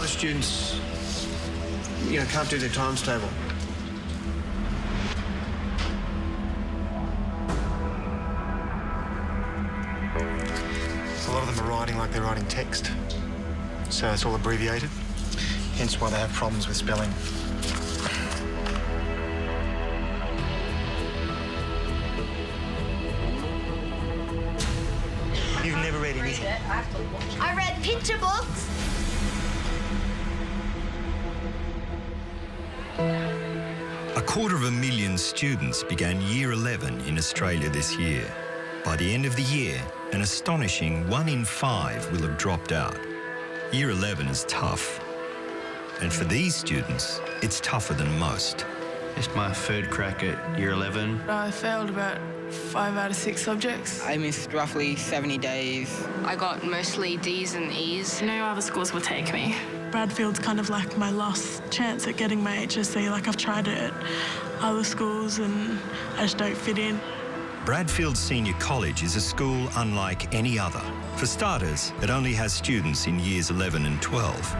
lot of students, can't do their times table. A lot of them are writing like they're writing text, so it's all abbreviated, hence why they have problems with spelling. You've never read anything? I read picture books. A 250,000 students began Year 11 in Australia this year. By the end of the year, an astonishing 1 in 5 will have dropped out. Year 11 is tough. And for these students, it's tougher than most. It's my third crack at Year 11. I failed about 5 out of 6 subjects. I missed roughly 70 days. I got mostly D's and E's. No other schools will take me. Bradfield's kind of like my last chance at getting my HSC. Like, I've tried it at other schools and I just don't fit in. Bradfield Senior College is a school unlike any other. For starters, it only has students in years 11 and 12.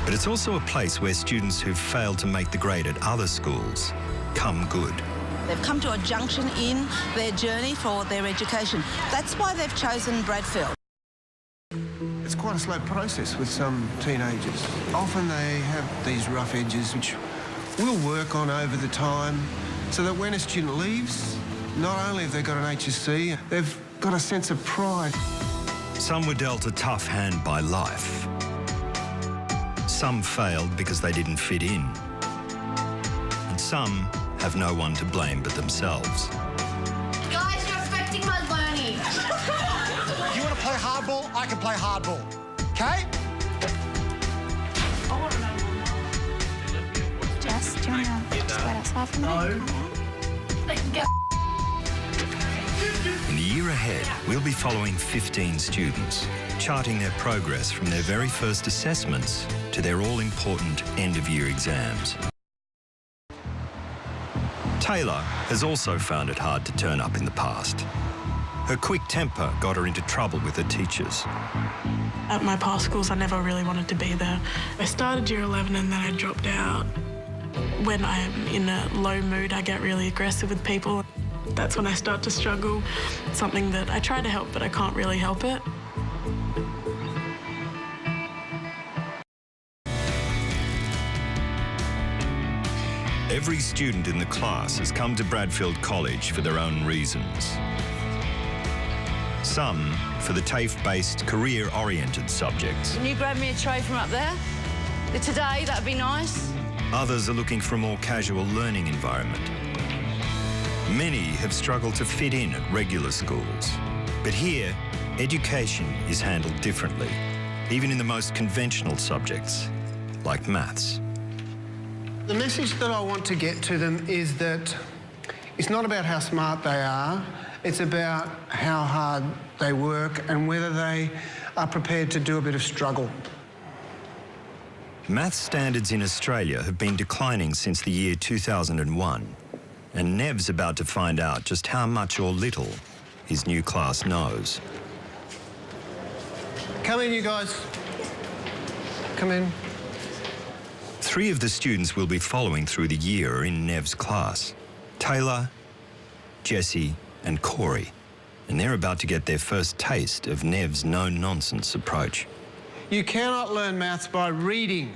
But it's also a place where students who've failed to make the grade at other schools come good. They've come to a junction in their journey for their education. That's why they've chosen Bradfield. It's quite a slow process with some teenagers. Often they have these rough edges which we'll work on over the time so that when a student leaves, not only have they got an HSC, they've got a sense of pride. Some were dealt a tough hand by life. Some failed because they didn't fit in. And some have no one to blame but themselves. Guys, you're affecting my learning. You want to play hardball? I can play hardball. Okay? Jess, do you want to just wait outside for me? In the year ahead, we'll be following 15 students, charting their progress from their very first assessments to their all-important end-of-year exams. Taylor has also found it hard to turn up in the past. Her quick temper got her into trouble with her teachers. At my past schools, I never really wanted to be there. I started Year 11 and then I dropped out. When I'm in a low mood, I get really aggressive with people. That's when I start to struggle. It's something that I try to help, but I can't really help it. Every student in the class has come to Bradfield College for their own reasons. Some for the TAFE-based career-oriented subjects. Can you grab me a tray from up there? Today, that'd be nice. Others are looking for a more casual learning environment. Many have struggled to fit in at regular schools. But here, education is handled differently, even in the most conventional subjects, like maths. The message that I want to get to them is that it's not about how smart they are, it's about how hard they work and whether they are prepared to do a bit of struggle. Maths standards in Australia have been declining since the year 2001, and Nev's about to find out just how much or little his new class knows. Come in, you guys. Come in. 3 of the students we'll be following through the year are in Nev's class: Taylor, Jessie and Korey. And they're about to get their first taste of Nev's no-nonsense approach. You cannot learn maths by reading,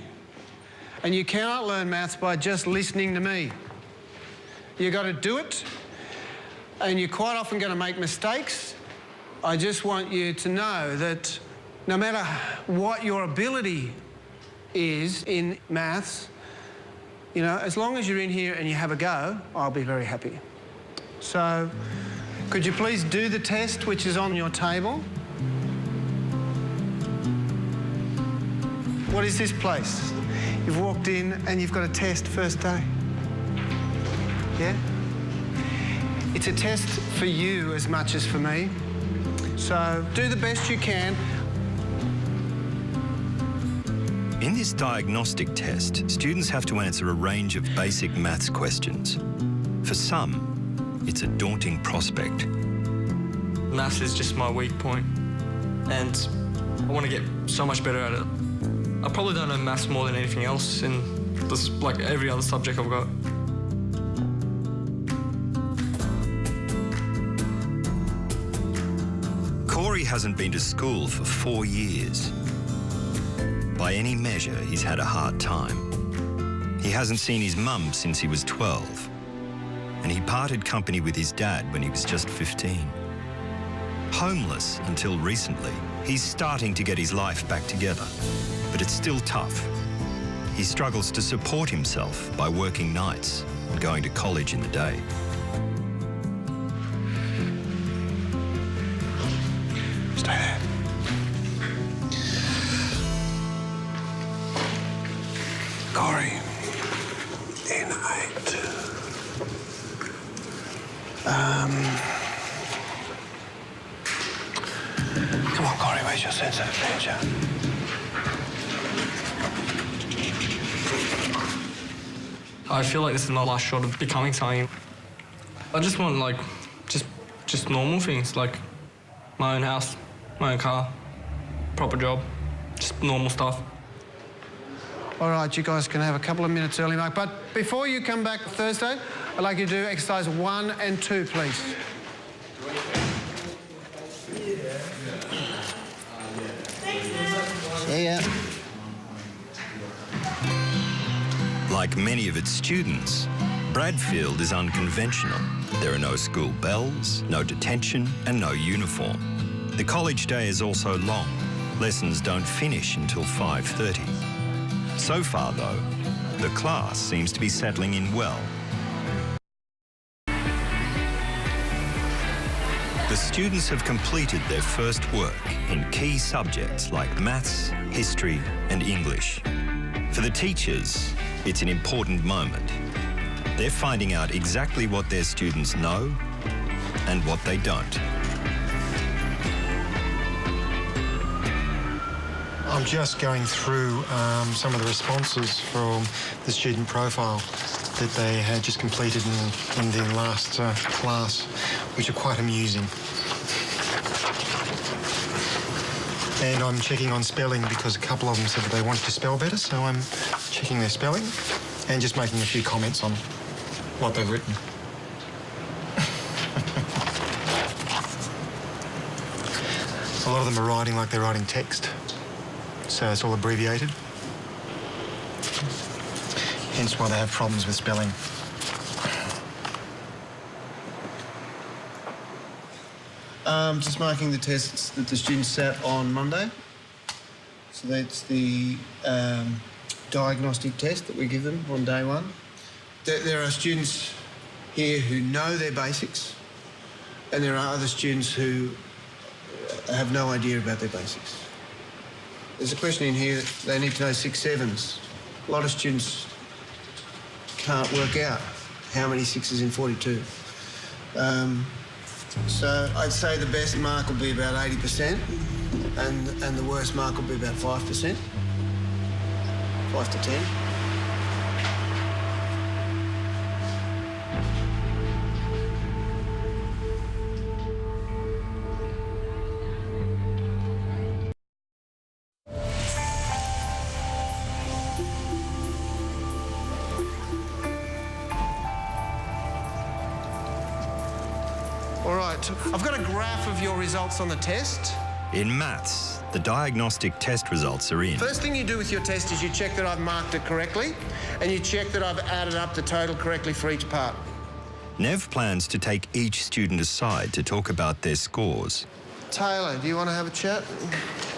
and you cannot learn maths by just listening to me. You've got to do it, and you're quite often going to make mistakes. I just want you to know that no matter what your ability is in maths, as long as you're in here and you have a go, I'll be very happy. So, could you please do the test which is on your table? What is this place? You've walked in and you've got a test first day. Yeah? It's a test for you as much as for me. So do the best you can. In this diagnostic test, students have to answer a range of basic maths questions. For some, it's a daunting prospect. Maths is just my weak point, and I want to get so much better at it. I probably don't know maths more than anything else in this, like every other subject I've got. Korey hasn't been to school for 4 years. By any measure, he's had a hard time. He hasn't seen his mum since he was 12, and he parted company with his dad when he was just 15. Homeless until recently, he's starting to get his life back together, but it's still tough. He struggles to support himself by working nights and going to college in the day. Stay there. Korey, in 8. Come on, Korey, where's your sense of adventure? I feel like this is my last shot of becoming something. I just want, like, just normal things, like my own house, my own car, proper job, just normal stuff. All right, you guys can have a couple of minutes early, Mark. But before you come back Thursday, I'd like you to do exercise 1 and 2, please. See ya. Like many of its students, Bradfield is unconventional. There are no school bells, no detention, and no uniform. The college day is also long. Lessons don't finish until 5:30. So far, though, the class seems to be settling in well. The students have completed their first work in key subjects like maths, history, and English. For the teachers, it's an important moment. They're finding out exactly what their students know and what they don't. I'm just going through some of the responses from the student profile that they had just completed in the last class, which are quite amusing. And I'm checking on spelling because a couple of them said that they wanted to spell better, so I'm checking their spelling and just making a few comments on what they've written. A lot of them are writing like they're writing text, so it's all abbreviated. Hence why they have problems with spelling. Just marking the tests that the students sat on Monday. So that's the diagnostic test that we give them on day 1. There are students here who know their basics, and there are other students who have no idea about their basics. There's a question in here that they need to know 6 sevens. A lot of students can't work out how many 6s in 42. So I'd say the best mark will be about 80%, and the worst mark will be about 5%, 5 to 10. All right, I've got a graph of your results on the test. In maths, the diagnostic test results are in. First thing you do with your test is you check that I've marked it correctly, and you check that I've added up the total correctly for each part. Nev plans to take each student aside to talk about their scores. Taylor, do you want to have a chat?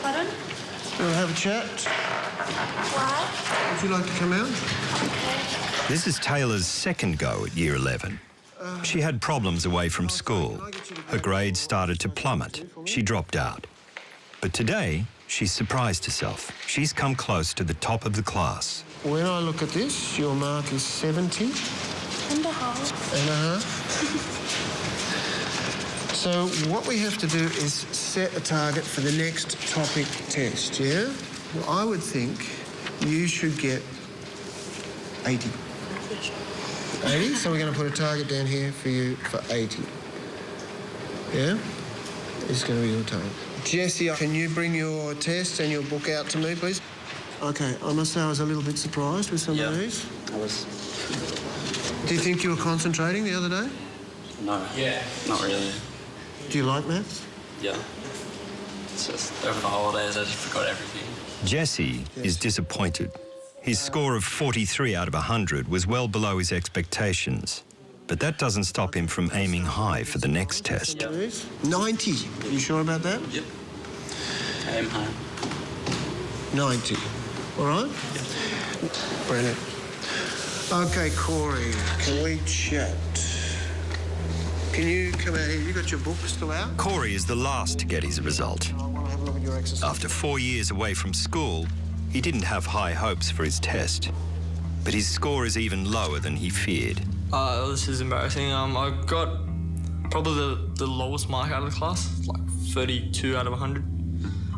Pardon? You want to have a chat? Why? Would you like to come out? This is Taylor's second go at Year 11. She had problems away from school. Her grades started to plummet. She dropped out. But today, she's surprised herself. She's come close to the top of the class. When I look at this, your mark is 70. And a half. And a half. So what we have to do is set a target for the next topic test, yeah? Well, I would think you should get 80. 80, so we're going to put a target down here for you for 80. Yeah? It's going to be your target. Jessie, can you bring your test and your book out to me, please? OK, I must say I was a little bit surprised with some of these. I was. Do you think you were concentrating the other day? No. Yeah. Not really. Do you like maths? Yeah. It's just over the holidays I just forgot everything. Jesse is disappointed. His score of 43 out of 100 was well below his expectations. But that doesn't stop him from aiming high for the next test. 90. You sure about that? Yep. I am high. 90. All right? Yep. Brilliant. OK, Korey, can we chat? Can you come out here? You got your book still out? Korey is the last to get his result. I want to have a look at your exercise. After 4 years away from school, he didn't have high hopes for his test. But his score is even lower than he feared. This is embarrassing. I got probably the lowest mark out of the class, like 32 out of 100.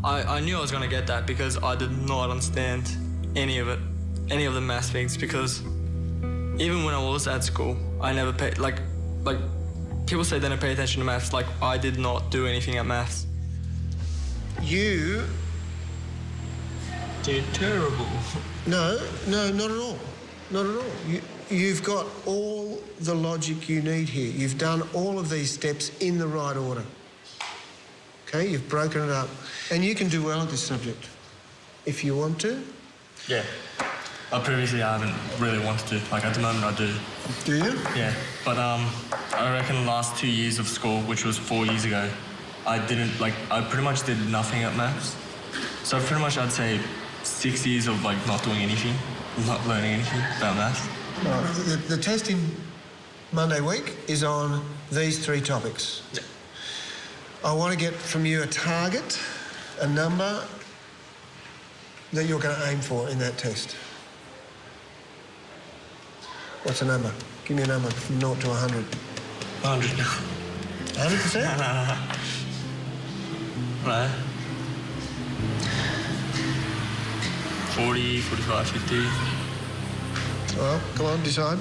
I knew I was going to get that because I did not understand any of it, any of the maths things, because even when I was at school, I never paid, like people say they don't pay attention to maths, like I did not do anything at maths. You did terrible. No, not at all. Not at all. You've got all the logic you need here. You've done all of these steps in the right order. OK, you've broken it up. And you can do well at this subject if you want to. Yeah. Previously, I haven't really wanted to. Like, at the moment, I do. Do you? Yeah. But I reckon the last 2 years of school, which was 4 years ago, I pretty much did nothing at maths. So pretty much I'd say 6 years of, like, not doing anything, not learning anything about maths. Right. The test in Monday week is on these 3 topics. Yeah. I want to get from you a target, a number that you're going to aim for in that test. What's a number? Give me a number from 0 to 100. 100. 100%? Right. 40, 45, 50. Well, come on, decide.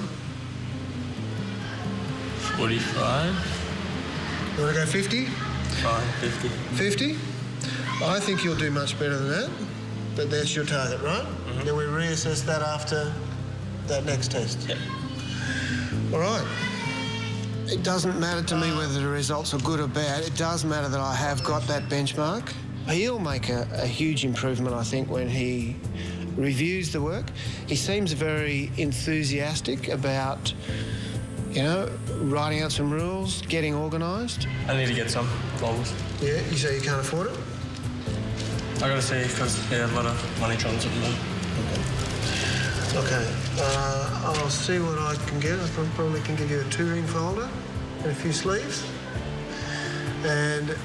45. You want to go 50? Fine, 50. 50? I think you'll do much better than that, but that's your target, right? Mm-hmm. Then we reassess that after that next test. Yep. All right. It doesn't matter to me whether the results are good or bad. It does matter that I have got that benchmark. He'll make a huge improvement, I think, when he reviews the work. He seems very enthusiastic about, you know, writing out some rules, getting organised. I need to get some goals. Yeah, you say you can't afford it? I gotta say, because a lot of money troubles at the moment. Okay. I'll see what I can get. I probably can give you a 2-ring folder and a few sleeves. And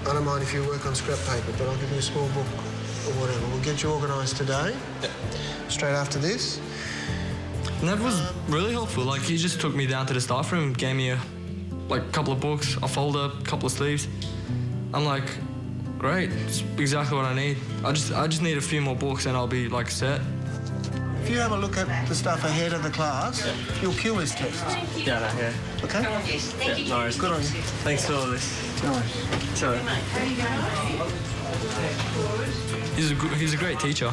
I don't mind if you work on scrap paper, but I'll give you a small book or whatever. We'll get you organised today, straight after this. And that was really helpful. Like, he just took me down to the staff room, gave me a couple of books, a folder, a couple of sleeves. I'm like, great, it's exactly what I need. I just need a few more books and I'll be, like, set. If you have a look at the stuff ahead of the class, you'll kill this test. Yeah, no, yeah. Okay? Yeah, no worries. Good on you. Thanks for all this. No worries. Sorry. He's a great teacher.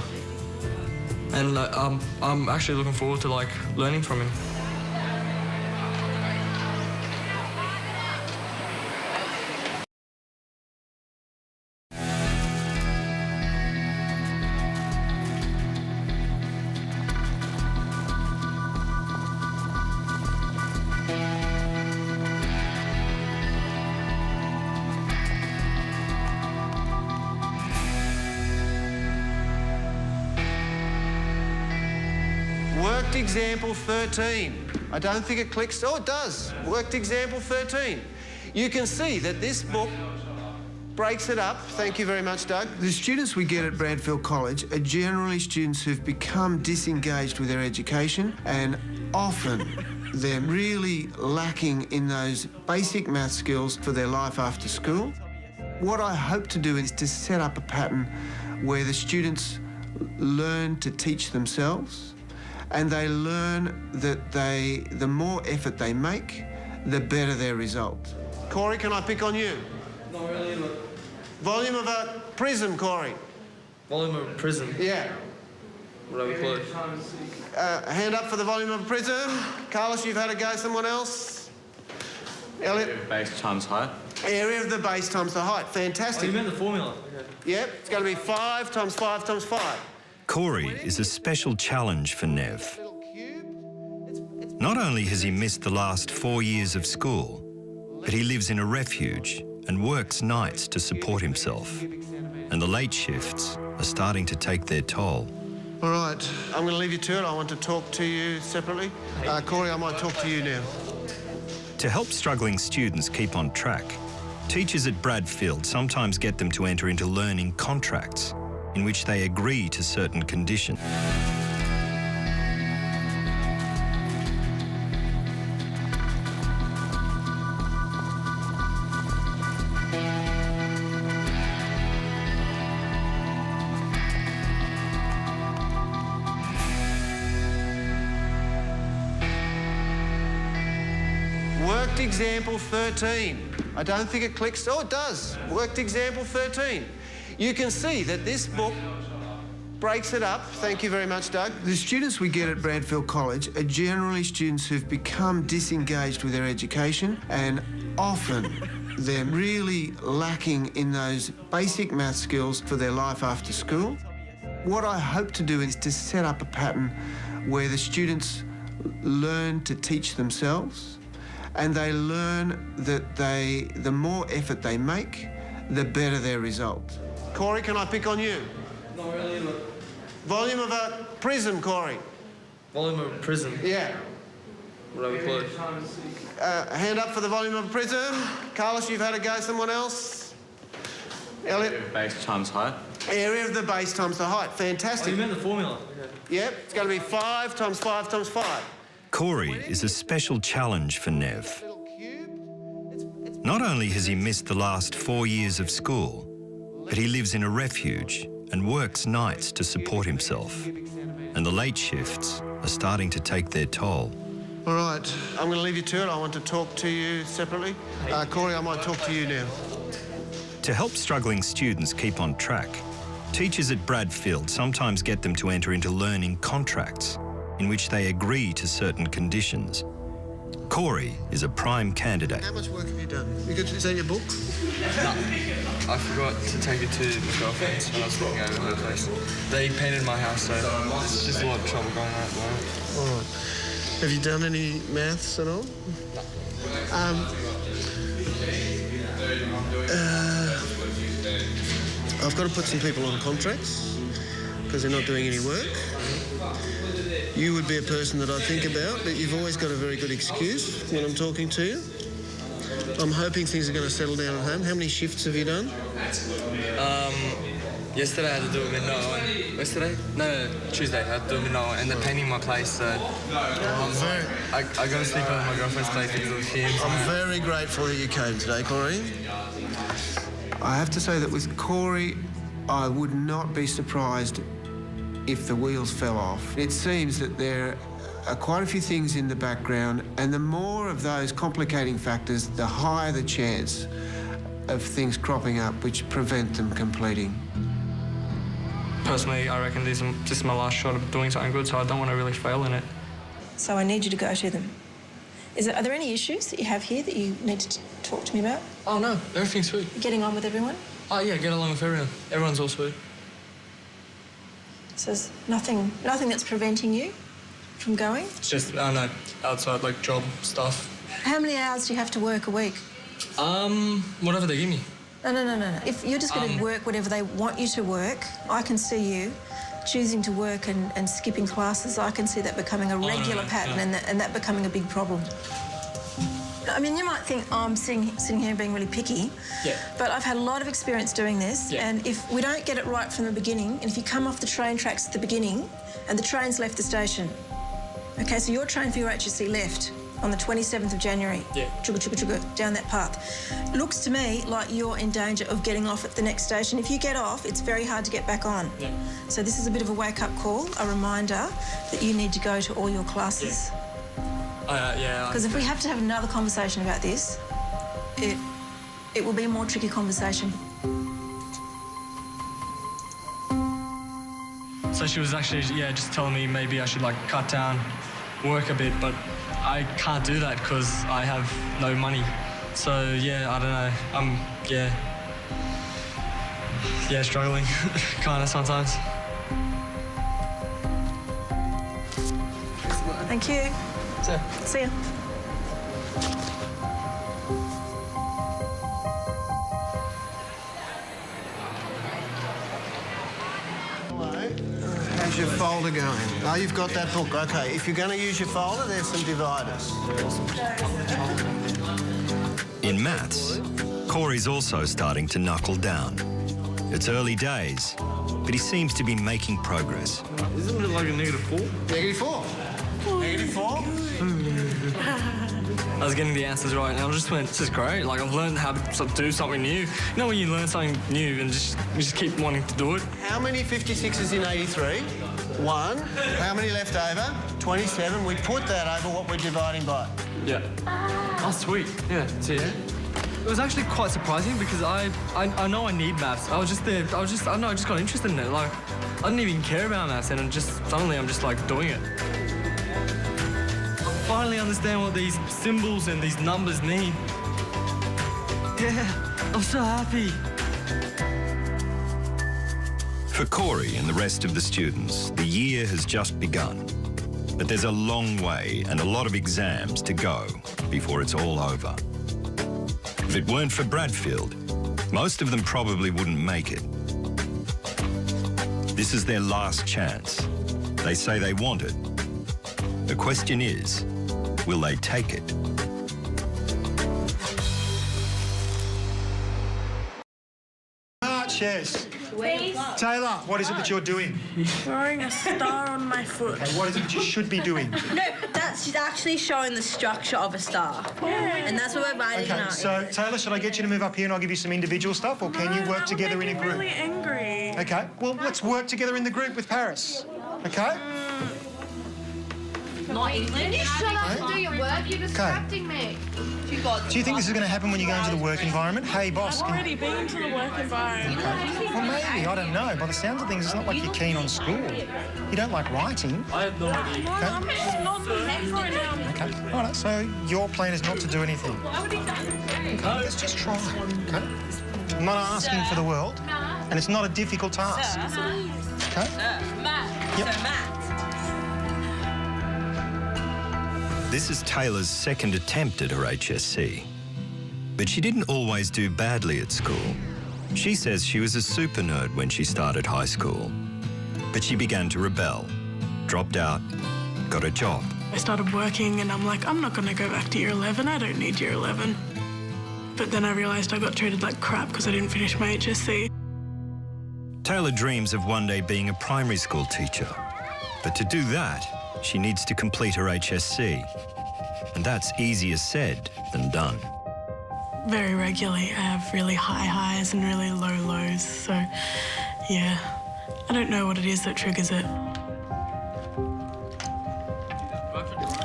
And I'm actually looking forward to, like, learning from him. Worked example 13. I don't think it clicks. Oh, it does. Worked example 13. You can see that this book breaks it up. Thank you very much, Doug. The students we get at Bradfield College are generally students who've become disengaged with their education, and often they're really lacking in those basic math skills for their life after school. What I hope to do is to set up a pattern where the students learn to teach themselves, and they learn that the more effort they make, the better their result. Korey, can I pick on you? Not really, but... Volume of a prism, Korey. Volume of a prism? Yeah. What have a clue? Hand up for the volume of a prism. Carlos, you've had a go. Someone else? Elliot? Base times height. Area of the base times the height. Fantastic. Oh, you meant the formula? Okay. Yep, it's going to be 5 times 5 times 5. Korey is a special challenge for Nev. Not only has he missed the last 4 years of school, but he lives in a refuge and works nights to support himself. And the late shifts are starting to take their toll. All right, I'm going to leave you to it. I want to talk to you separately. Korey, I might talk to you now. To help struggling students keep on track, teachers at Bradfield sometimes get them to enter into learning contracts in which they agree to certain conditions. Worked example 13. I don't think it clicks. Oh, it does. Worked example 13. You can see that this book breaks it up. Thank you very much, Doug. The students we get at Bradfield College are generally students who've become disengaged with their education, and often they're really lacking in those basic math skills for their life after school. What I hope to do is to set up a pattern where the students learn to teach themselves, and they learn that the more effort they make, the better their result. Korey, can I pick on you? Not really, but... Volume of a prism, Korey. Volume of a prism? Yeah. What have a clue? Hand up for the volume of a prism. Carlos, you've had a go. Someone else? Elliot? Base times height. Area of the base times the height. Fantastic. Oh, you meant the formula? Okay. Yep, it's going to be 5 times 5 times 5. Korey is a special challenge for Nev. Not only has he missed the last 4 years of school, but he lives in a refuge and works nights to support himself. And the late shifts are starting to take their toll. All right, I'm going to leave you to it. I want to talk to you separately. Korey, I might talk to you now. To help struggling students keep on track, teachers at Bradfield sometimes get them to enter into learning contracts in which they agree to certain conditions. Korey is a prime candidate. How much work have you done? Is that your book? No, I forgot to take it to my girlfriend's when I was looking over her place. They painted my house, so it's just a lot of trouble going on at the moment. All right. Have you done any maths at all? No. I've got to put some people on contracts because they're not doing any work. You would be a person that I think about, but you've always got a very good excuse when I'm talking to you. I'm hoping things are going to settle down at home. How many shifts have you done? Yesterday I had to do a midnight. Yesterday? No, Tuesday I had to do a midnight, and they're painting my place, so I got to sleep over my girlfriend's place because of the fumes. I'm very grateful that you came today, Korey. I have to say that with Korey, I would not be surprised if the wheels fell off. It seems that there are quite a few things in the background, and the more of those complicating factors, the higher the chance of things cropping up which prevent them completing. Personally, I reckon this is my last shot of doing something good, so I don't want to really fail in it. So I need you to go to them. Are there any issues that you have here that you need to talk to me about? Oh, no, everything's sweet. You're getting on with everyone? Oh, yeah, get along with everyone. Everyone's all sweet. So there's nothing that's preventing you from going? It's just, I don't know, outside, like, job stuff. How many hours do you have to work a week? Whatever they give me. No. If you're just going to work whatever they want you to work, I can see you choosing to work and skipping classes. I can see that becoming a regular pattern and that becoming a big problem. I mean, you might think I'm sitting here being really picky, but I've had a lot of experience doing this, and if we don't get it right from the beginning, and if you come off the train tracks at the beginning and the train's left the station, okay, so your train for your HSC left on the 27th of January, down that path. Looks to me like you're in danger of getting off at the next station. If you get off, it's very hard to get back on. So this is a bit of a wake-up call, a reminder that you need to go to all your classes. Because if we have to have another conversation about this, it will be a more tricky conversation. So she was actually, just telling me maybe I should like cut down, work a bit, but I can't do that because I have no money. So yeah, I don't know. I'm struggling kind of sometimes. Thank you. See ya. How's your folder going? Oh, you've got that book. Okay, if you're going to use your folder, there's some dividers. In maths, Korey's also starting to knuckle down. It's early days, but he seems to be making progress. Isn't it like a -4? -4. -4? I was getting the answers right, and I just went, this is great. Like, I've learned how to do something new. You know when you learn something new and you just keep wanting to do it? How many 56s in 83? 1. How many left over? 27. We put that over what we're dividing by. Yeah. Oh, sweet. Yeah, see ya. It was actually quite surprising because I know I need maths. I just got interested in it. Like, I didn't even care about maths, and suddenly I'm just like doing it. I finally understand what these symbols and these numbers mean. Yeah, I'm so happy. For Korey and the rest of the students, the year has just begun. But there's a long way and a lot of exams to go before it's all over. If it weren't for Bradfield, most of them probably wouldn't make it. This is their last chance. They say they want it. The question is, will they take it? Yes. Taylor, what is it that you're doing? Drawing a star on my foot. Okay, what is it that you should be doing? No, she's actually showing the structure of a star. Yeah. And that's what we're writing Okay, so Taylor, should I get you to move up here and I'll give you some individual stuff, or can you work together in a group? I'm really angry. Okay, well, let's work together in the group with Paris. Okay? Not English. You shut up and do your work. You're distracting me. Do you think this is going to happen when you go into the work environment? Hey, boss. I've already been to the work environment. Okay. Well, maybe. I don't know. By the sounds of things, it's not like you're keen on school. You don't like writing. I have no idea. No, I'm just not in the mood for it now. Okay. All right. So your plan is not to do anything. Okay. Let's just try. Okay. I'm not asking for the world, and it's not a difficult task. Okay. Yep. This is Taylor's second attempt at her HSC. But she didn't always do badly at school. She says she was a super nerd when she started high school. But she began to rebel, dropped out, got a job. I started working and I'm like, I'm not going to go back to year 11. I don't need year 11. But then I realised I got treated like crap because I didn't finish my HSC. Taylor dreams of one day being a primary school teacher. But to do that, she needs to complete her HSC. And that's easier said than done. Very regularly, I have really high highs and really low lows. So, yeah, I don't know what it is that triggers it.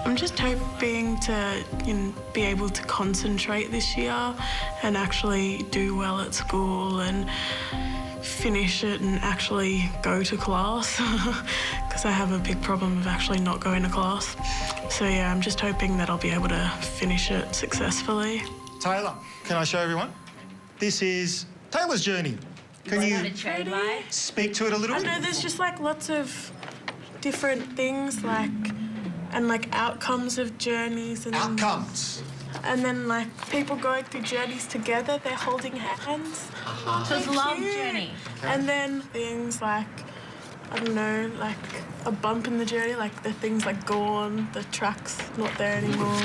I'm just hoping to be able to concentrate this year and actually do well at school and finish it and actually go to class because I have a big problem of actually not going to class. So yeah, I'm just hoping that I'll be able to finish it successfully. Taylor, can I show everyone? This is Taylor's journey. Can you speak to it a little bit? I know there's just like lots of different things and outcomes of journeys and outcomes. And then people going through journeys together, they're holding hands. So it's love journey. And then things like, I don't know, like a bump in the journey, like the things gone, the track's not there anymore.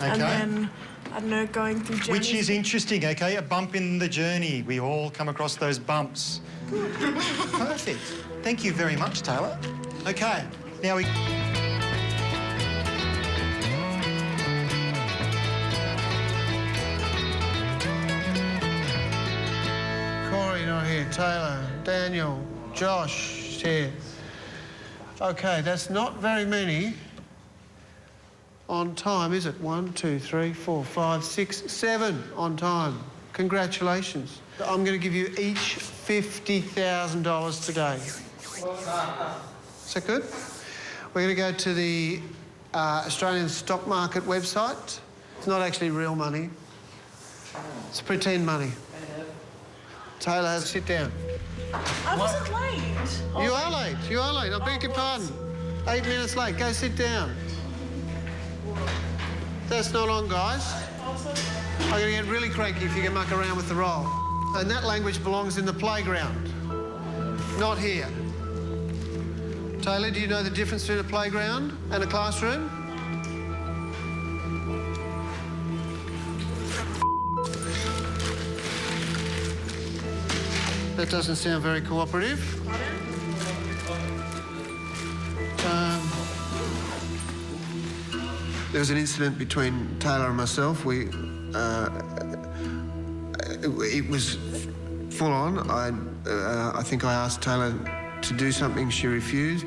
Okay. And then, I don't know, going through journeys. Which is interesting, okay? A bump in the journey. We all come across those bumps. Perfect. Thank you very much, Taylor. Okay, now we... Korey not here. Taylor, Daniel, Josh is here. Okay, that's not very many on time, is it? 1, 2, 3, 4, 5, 6, 7 on time. Congratulations. I'm going to give you each $50,000 today. Is that good? We're going to go to the Australian stock market website. It's not actually real money. It's pretend money. Taylor has to sit down. I wasn't late. You are late. You are late. I beg your pardon. 8 minutes late. Go sit down. That's not on, guys. I'm going to get really cranky if you can muck around with the roll. And that language belongs in the playground, not here. Taylor, do you know the difference between a playground and a classroom? That doesn't sound very cooperative. There was an incident between Taylor and myself. It was full on. I think I asked Taylor to do something, she refused.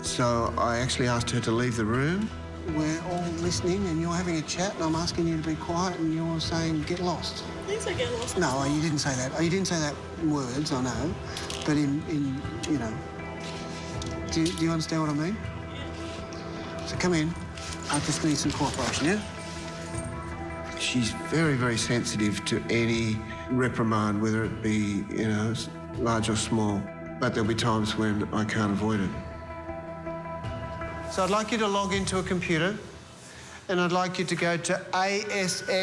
So I actually asked her to leave the room. We're all listening and you're having a chat and I'm asking you to be quiet and you're saying, get lost. Things I get lost. No, you didn't say that. You didn't say that in words, I know. But in you know. Do you understand what I mean? So come in. I just need some cooperation, yeah? She's very, very sensitive to any reprimand, whether it be, you know, large or small. But there'll be times when I can't avoid it. So I'd like you to log into a computer and I'd like you to go to asx.com.au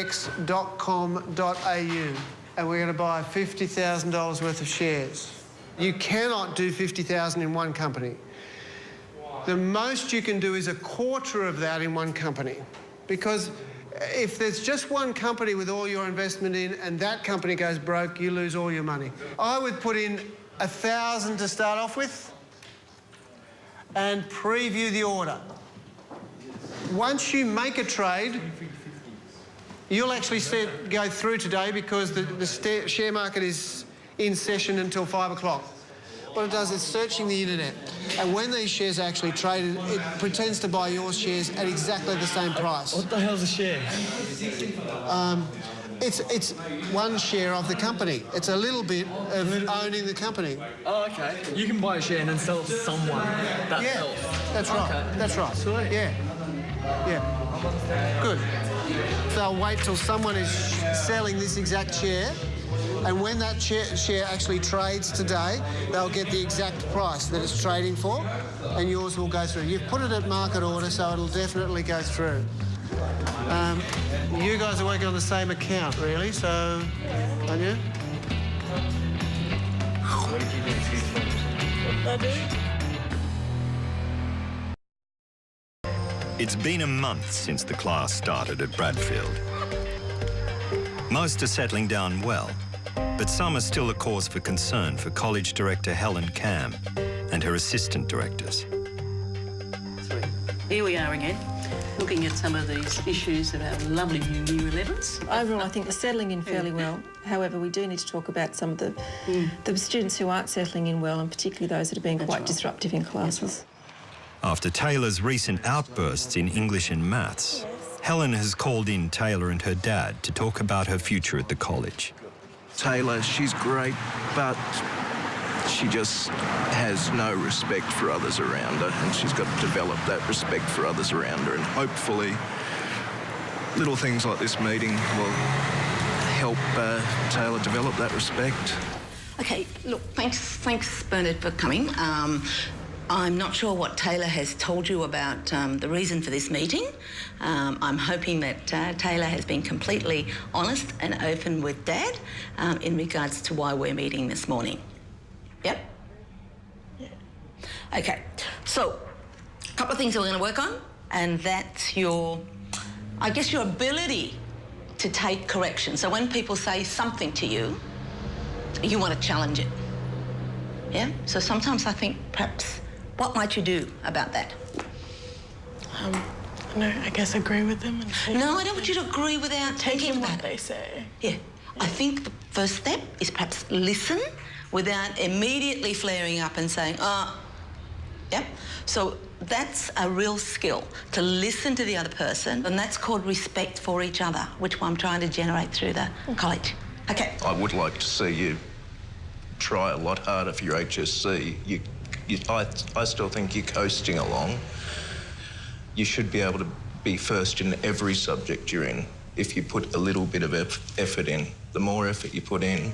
and we're going to buy $50,000 worth of shares. You cannot do 50,000 in one company. The most you can do is a quarter of that in one company, because if there's just one company with all your investment in and that company goes broke, you lose all your money. I would put in 1,000 to start off with and preview the order. Once you make a trade, you'll actually see it go through today because the share market is in session until 5 o'clock. What it does is searching the internet, and when these shares are actually traded, it pretends to buy your shares at exactly the same price. What the hell's a share? It's one share of the company. It's a little bit of owning the company. Oh, okay. You can buy a share and then sell it to someone that sells. That's right. Okay. That's right. Sweet. Yeah. Good. So I'll wait till someone is selling this exact share, and when that share actually trades today, they'll get the exact price that it's trading for, and yours will go through. You've put it at market order, so it'll definitely go through. You guys are working on the same account, really, so, aren't you? What did you do? What did I do? It's been a month since the class started at Bradfield. Most are settling down well, but some are still a cause for concern for College Director Helen Cam and her assistant directors. Here we are again, looking at some of these issues of our lovely new Year 11s. Overall, I think they're settling in fairly well. However, we do need to talk about some of the students who aren't settling in well, and particularly those that are being quite disruptive in classes. After Taylor's recent outbursts in English and maths, Helen has called in Taylor and her dad to talk about her future at the college. Taylor, she's great, but she just has no respect for others around her, and she's got to develop that respect for others around her, and hopefully little things like this meeting will help Taylor develop that respect. Okay, look, thanks Bernard for coming. I'm not sure what Taylor has told you about the reason for this meeting. I'm hoping that Taylor has been completely honest and open with Dad in regards to why we're meeting this morning. Yep? Yeah. Okay, so a couple of things that we're going to work on, and that's your ability to take correction. So when people say something to you, you want to challenge it. Yeah? So sometimes I think perhaps, what might you do about that? No, I guess agree with them. No, I don't want you to agree without taking what they say. Yeah. I think the first step is perhaps listen without immediately flaring up and saying, yep. So that's a real skill, to listen to the other person, and that's called respect for each other, which I'm trying to generate through the college. Okay. I would like to see you try a lot harder for your HSC. I still think you're coasting along. You should be able to be first in every subject you're in if you put a little bit of effort in. The more effort you put in,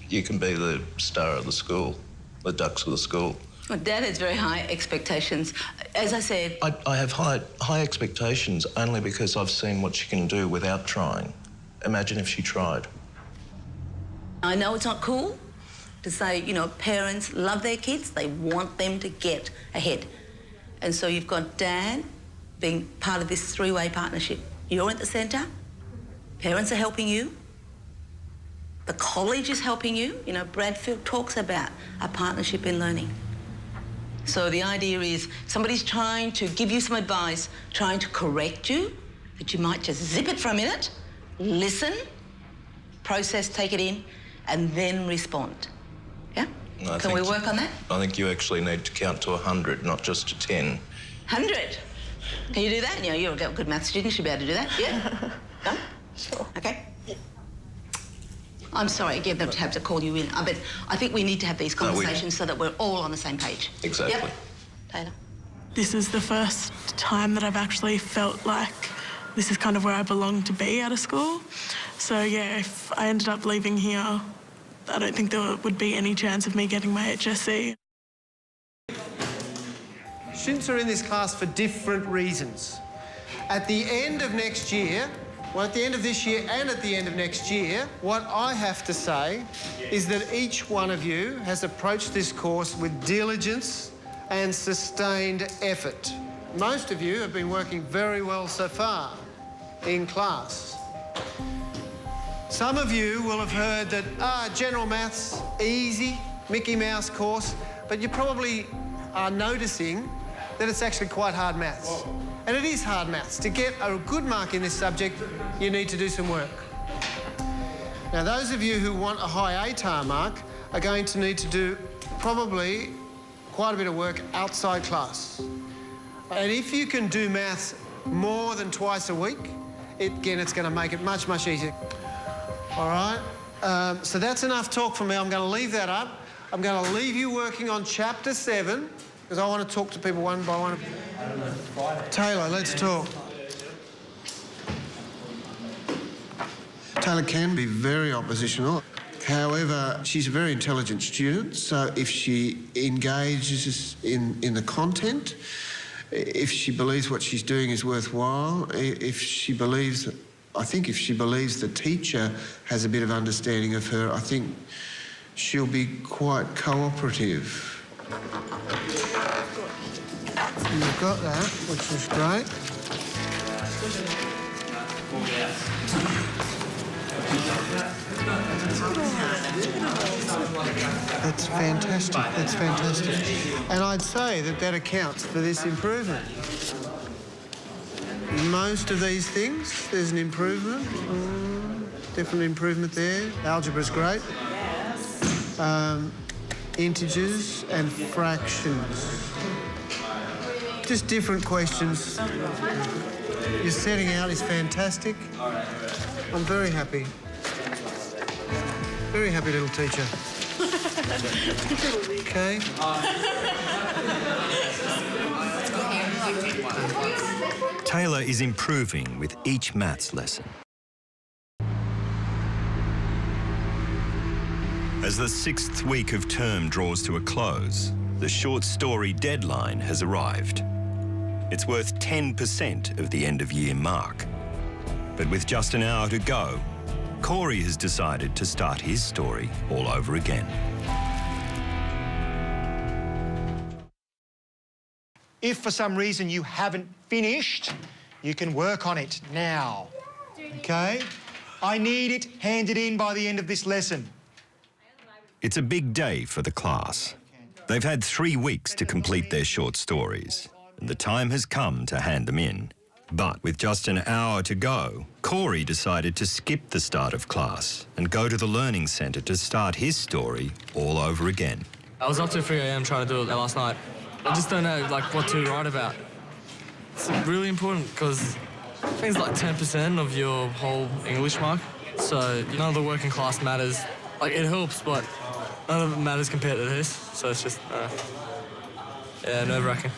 you can be the star of the school, the dux of the school. Well, Dad has very high expectations. As I said... I have high expectations only because I've seen what she can do without trying. Imagine if she tried. I know it's not cool to say, you know, parents love their kids, they want them to get ahead. And so you've got Dad being part of this three-way partnership. You're at the centre, parents are helping you, the college is helping you. You know, Bradfield talks about a partnership in learning. So the idea is somebody's trying to give you some advice, trying to correct you, that you might just zip it for a minute, listen, process, take it in, and then respond. Yeah? Can we work on that? I think you actually need to count to 100, not just to 10. 100? Can you do that? You know, you're a good maths student, you should be able to do that. Yeah? Done? Sure. Okay. I'm sorry again to have to call you in, but I think we need to have these conversations so that we're all on the same page. Exactly. Yep. Taylor? This is the first time that I've actually felt like this is kind of where I belong to be out of school. So, yeah, if I ended up leaving here, I don't think there would be any chance of me getting my HSC. Students are in this class for different reasons. At the end of next year, well, at the end of this year and at the end of next year, what I have to say is that each one of you has approached this course with diligence and sustained effort. Most of you have been working very well so far in class. Some of you will have heard that, general maths, easy, Mickey Mouse course, but you probably are noticing that it's actually quite hard maths. And it is hard maths. To get a good mark in this subject, you need to do some work. Now, those of you who want a high ATAR mark are going to need to do probably quite a bit of work outside class. And if you can do maths more than twice a week, again, it's going to make it much, much easier. All right? So that's enough talk from me. I'm going to leave that up. I'm going to leave you working on Chapter 7, because I want to talk to people one by one. Taylor, let's talk. Taylor can be very oppositional. However, she's a very intelligent student, so if she engages in the content, if she believes what she's doing is worthwhile, if she believes the teacher has a bit of understanding of her, I think she'll be quite cooperative. You've got that, which is great. That's fantastic, that's fantastic. And I'd say that accounts for this improvement. Most of these things, there's an improvement. Definite improvement there. Algebra's great. Integers and fractions. Just different questions. Your setting out is fantastic. I'm very happy. Very happy little teacher. Okay. Taylor is improving with each maths lesson. As the 6th week of term draws to a close, the short story deadline has arrived. It's worth 10% of the end-of-year mark. But with just an hour to go, Korey has decided to start his story all over again. If for some reason you haven't finished, you can work on it now. Okay? I need it handed in by the end of this lesson. It's a big day for the class. They've had 3 weeks to complete their short stories, and the time has come to hand them in. But with just an hour to go, Korey decided to skip the start of class and go to the Learning Centre to start his story all over again. I was up till 3 a.m. trying to do it last night. I just don't know, what to write about. It's really important because I think it's like 10% of your whole English mark. So, the working class matters. It helps, but None of it matters compared to this, so it's just, yeah, nerve-wracking.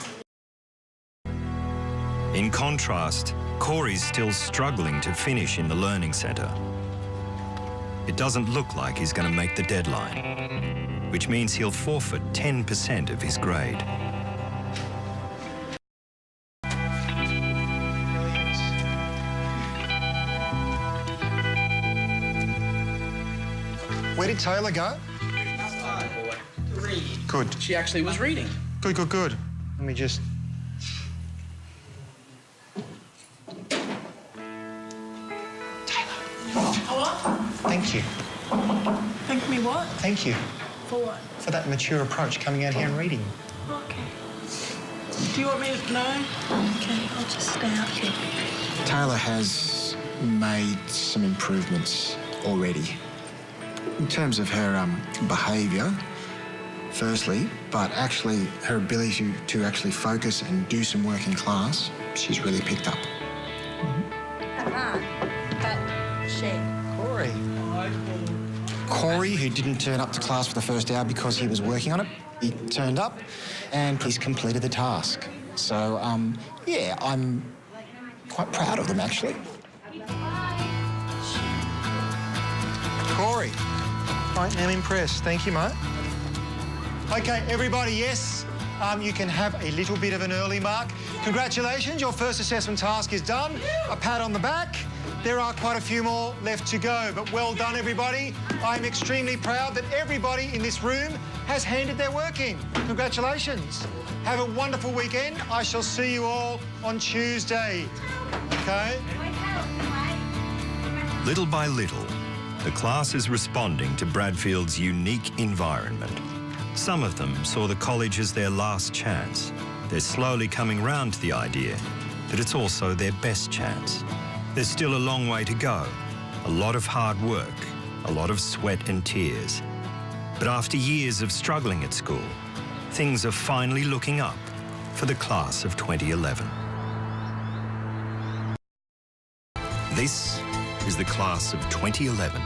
In contrast, Korey's still struggling to finish in the Learning Centre. It doesn't look like he's going to make the deadline, which means he'll forfeit 10% of his grade. Where did Taylor go? Good. She actually was reading. Good, good, good. Let me just... Thank you. Thank me what? Thank you For what? for that mature approach, coming out here and reading. Okay. Do you want me to know? Okay, I'll just stay out here. Taylor has made some improvements already in terms of her behaviour, firstly, but actually her ability to actually focus and do some work in class, she's really picked up. Korey, who didn't turn up to class for the first hour because he was working on it, he turned up and he's completed the task. So, yeah, I'm quite proud of them, actually. Korey. I am impressed. Thank you, mate. OK, everybody, yes, you can have a little bit of an early mark. Congratulations, your first assessment task is done. A pat on the back. There are quite a few more left to go, but well done, everybody. I'm extremely proud that everybody in this room has handed their work in. Congratulations. Have a wonderful weekend. I shall see you all on Tuesday. OK? Little by little, the class is responding to Bradfield's unique environment. Some of them saw the college as their last chance. They're slowly coming round to the idea that it's also their best chance. There's still a long way to go, a lot of hard work, a lot of sweat and tears. But after years of struggling at school, things are finally looking up for the class of 2011. This is the class of 2011.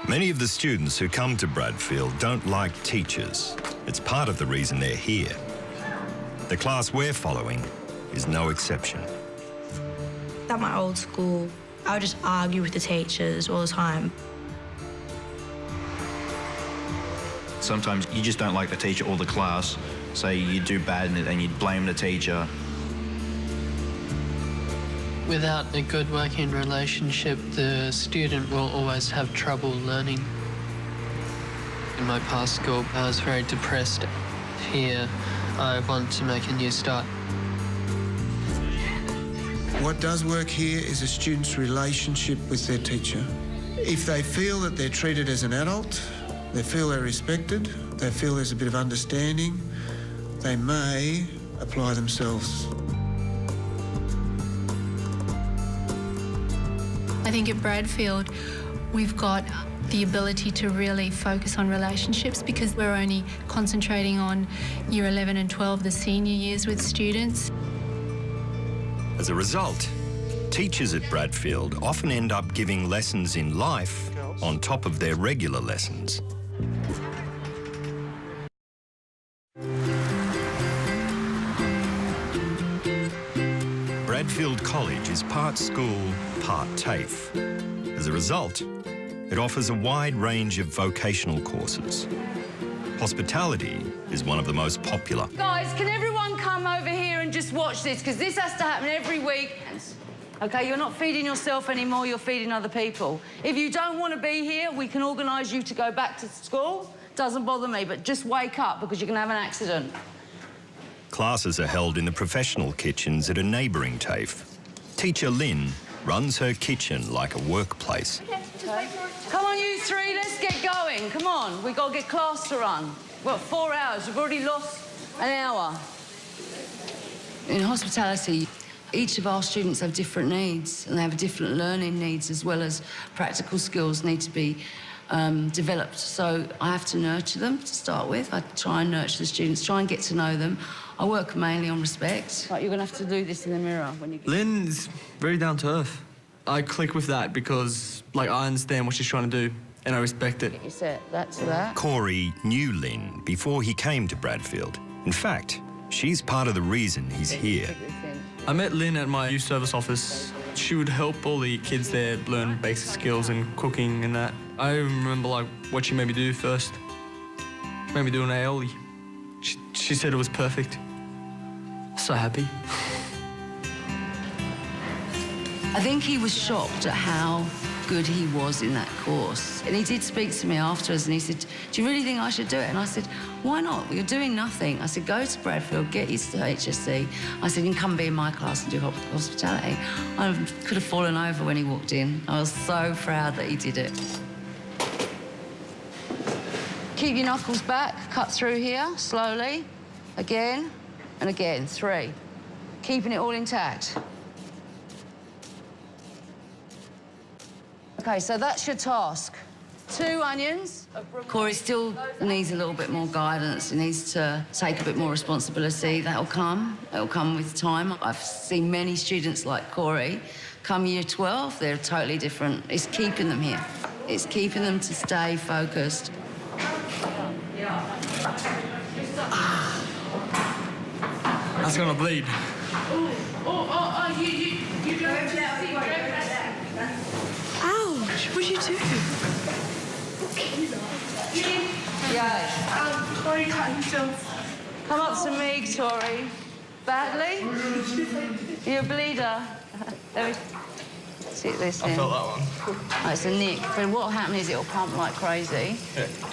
Many of the students who come to Bradfield don't like teachers. It's part of the reason they're here. The class we're following is no exception. At my old school, I would just argue with the teachers all the time. Sometimes you just don't like the teacher or the class, so you do bad and you blame the teacher. Without a good working relationship, the student will always have trouble learning. In my past school, I was very depressed. Here, I want to make a new start. What does work here is a student's relationship with their teacher. If they feel that they're treated as an adult, they feel they're respected, they feel there's a bit of understanding, they may apply themselves. I think at Bradfield, we've got the ability to really focus on relationships because we're only concentrating on Year 11 and 12, the senior years with students. As a result, teachers at Bradfield often end up giving lessons in life on top of their regular lessons. Bradfield College is part school, part TAFE. As a result, it offers a wide range of vocational courses. Hospitality is one of the most popular. Guys, can everyone come over here and just watch this? Because this has to happen every week. OK, you're not feeding yourself anymore, you're feeding other people. If you don't want to be here, we can organise you to go back to school. Doesn't bother me, but just wake up because you're going to have an accident. Classes are held in the professional kitchens at a neighbouring TAFE. Teacher Lynn runs her kitchen like a workplace. Okay. Come on, you three, let's get going. Come on, we've got to get class to run. We've got 4 hours, we've already lost an hour. In hospitality, each of our students have different needs and they have different learning needs as well as practical skills need to be developed. So I have to nurture them to start with. I try and nurture the students, try and get to know them. I work mainly on respect. Right, you're going to have to do this in the mirror when you get... Lynn's very down to earth. I click with that because, like, I understand what she's trying to do. and I respect it. You set that to that. Korey knew Lynn before he came to Bradfield. In fact, she's part of the reason he's here. I met Lynn at my youth service office. She would help all the kids there learn basic skills in cooking and that. I remember like what she made me do first. She made me do an aioli. She said it was perfect. So happy. I think he was shocked at how good he was in that course. And he did speak to me afterwards and he said, do you really think I should do it? And I said, why not? You're doing nothing. I said, go to Bradfield, get used to HSC. I said, you can come be in my class and do hospitality. I could have fallen over when he walked in. I was so proud that he did it. Keep your knuckles back, cut through here, slowly. Again and again, 3. Keeping it all intact. Okay, so that's your task. 2 onions. Korey still needs a little bit more guidance. He needs to take a bit more responsibility. That'll come. It'll come with time. I've seen many students like Korey come year 12. They're totally different. It's keeping them here. It's keeping them to stay focused. That's gonna bleed. You don't Ouch, what'd you do? Yeah. Korey cut himself. Come up to me, Korey. Badly? You're a bleeder. Let me see this I in. felt that one. Oh, it's a nick. But what'll happen is it'll pump like crazy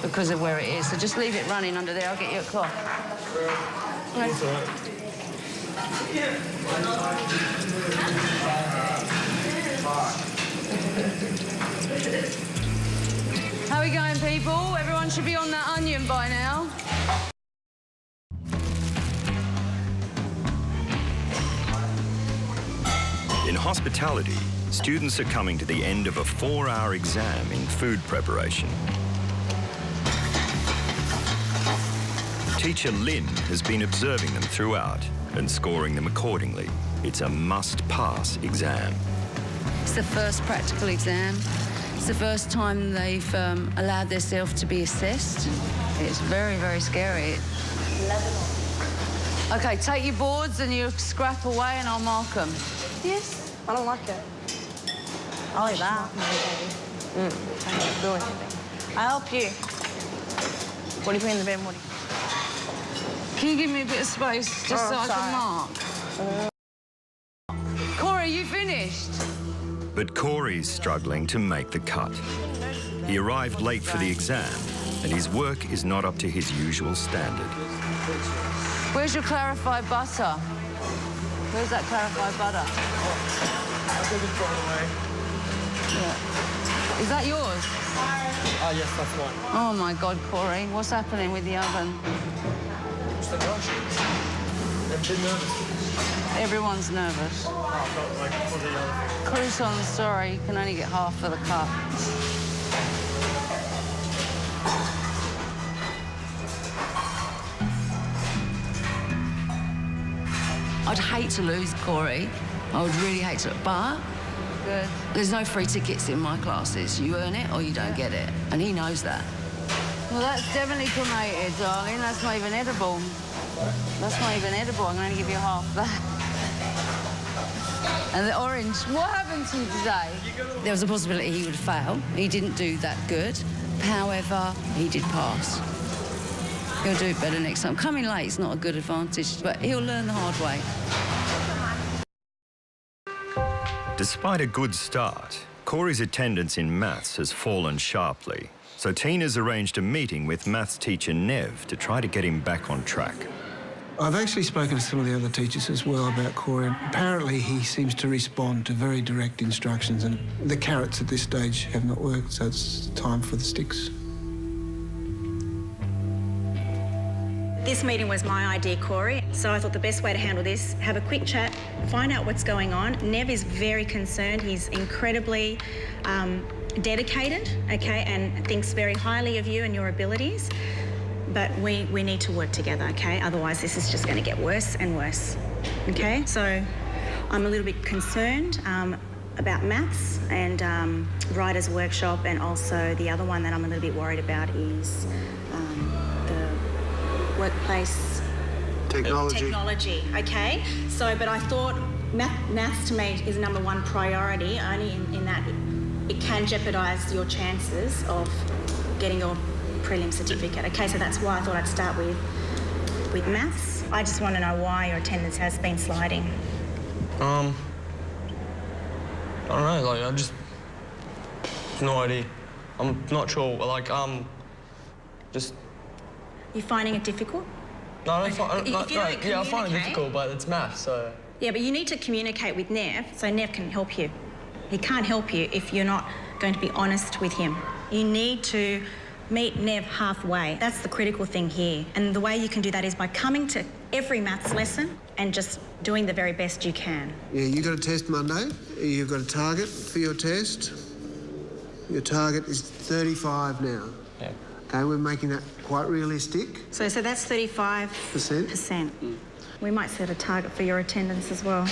because of where it is. So just leave it running under there. I'll get you a cloth. Okay. How are we going, people? Everyone should be on that onion by now. In hospitality, students are coming to the end of a 4-hour exam in food preparation. Teacher Lynn has been observing them throughout and scoring them accordingly. It's a must-pass exam. It's the first practical exam. It's the first time they've allowed themselves to be assessed. It's very, very scary. OK, take your boards and you scrap away and I'll mark them. Yes, I don't like it. I like that. I don't do anything. I'll help you. What do you put in the bin? What do you... Can you give me a bit of space just so I can mark? Korey, you finished? But Korey's struggling to make the cut. He arrived late for the exam, and his work is not up to his usual standard. Where's your clarified butter? Where's that clarified butter? Yeah. Is that yours? Yes, that's one. Oh, my God, Korey. What's happening with the oven? Just a rush. I'm a bit nervous. Everyone's nervous. Croutons, sorry, you can only get half of the cup. I'd hate to lose Korey. I would really hate to, but good. There's no free tickets in my classes. You earn it or you don't get it, and he knows that. Well, that's definitely cremated, darling. That's not even edible. That's not even edible. I'm going to give you half that. And the orange, what happened to you today? There was a possibility he would fail. He didn't do that good. However, he did pass. He'll do it better next time. Coming late is not a good advantage, but he'll learn the hard way. Despite a good start, Korey's attendance in maths has fallen sharply. So Tina's arranged a meeting with maths teacher Nev to try to get him back on track. I've actually spoken to some of the other teachers as well about Korey. Apparently he seems to respond to very direct instructions, and the carrots at this stage have not worked, so it's time for the sticks. This meeting was my idea, Korey, so I thought the best way to handle this, have a quick chat, find out what's going on. Nev is very concerned. He's incredibly dedicated, okay, and thinks very highly of you and your abilities. But we need to work together, okay? Otherwise, this is just going to get worse and worse, okay? So I'm a little bit concerned. about maths and writer's workshop, and also the other one that I'm a little bit worried about is the workplace technology. Okay, so but I thought maths to me is number one priority, only in that it can jeopardise your chances of getting your prelim certificate. Okay, so that's why I thought I'd start with maths. I just want to know why your attendance has been sliding. I don't know, like, no idea. I'm not sure, like, just... You finding it difficult? No, I find it difficult, but it's math, so... Yeah, but you need to communicate with Nev, so Nev can help you. He can't help you if you're not going to be honest with him. You need to meet Nev halfway. That's the critical thing here. And the way you can do that is by coming to every maths lesson and just doing the very best you can. Yeah, you got a test Monday. You've got a target for your test. Your target is 35 now. Yeah. Okay, we're making that quite realistic. So that's 35%. We might set a target for your attendance as well.